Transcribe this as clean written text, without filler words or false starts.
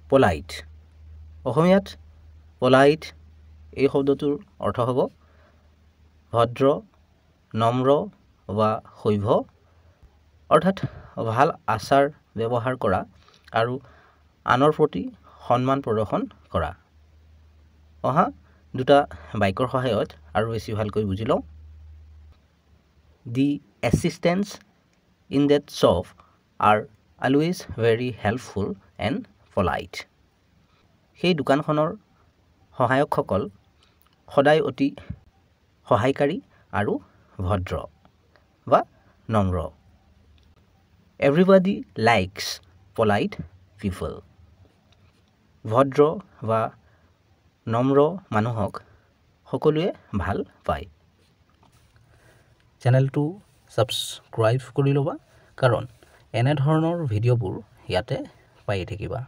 polite. অসমীয়াত polite এই শব্দটোৰ অৰ্থ হ'ব ভদ্ৰ, নম্ৰ বা শৈভ, অৰ্থাৎ ভাল আচাৰ ব্যৱহাৰ কৰা আৰু আনৰ প্ৰতি সন্মান প্ৰদৰ্শন কৰা। অহা দুটা বাক্যৰ সহায়ত আৰু বেছি ভালকৈ বুজি লওঁ। The assistants in that shop are always very helpful and polite. সেই দোকানখনৰ সহায়কসকল সদায় অতি সহায়কাৰী আৰু ভদ্ৰ বা নম্ৰ। Everybody likes polite people. ভদ্ৰ বা নম্ৰ মানুহক সকলোৱে ভাল পায়। চেনেলটো ছাবস্ক্ৰাইব কৰি ল'বা, কাৰণ এনেধৰণৰ ভিডিঅ'বোৰ ইয়াতে পাই থাকিবা।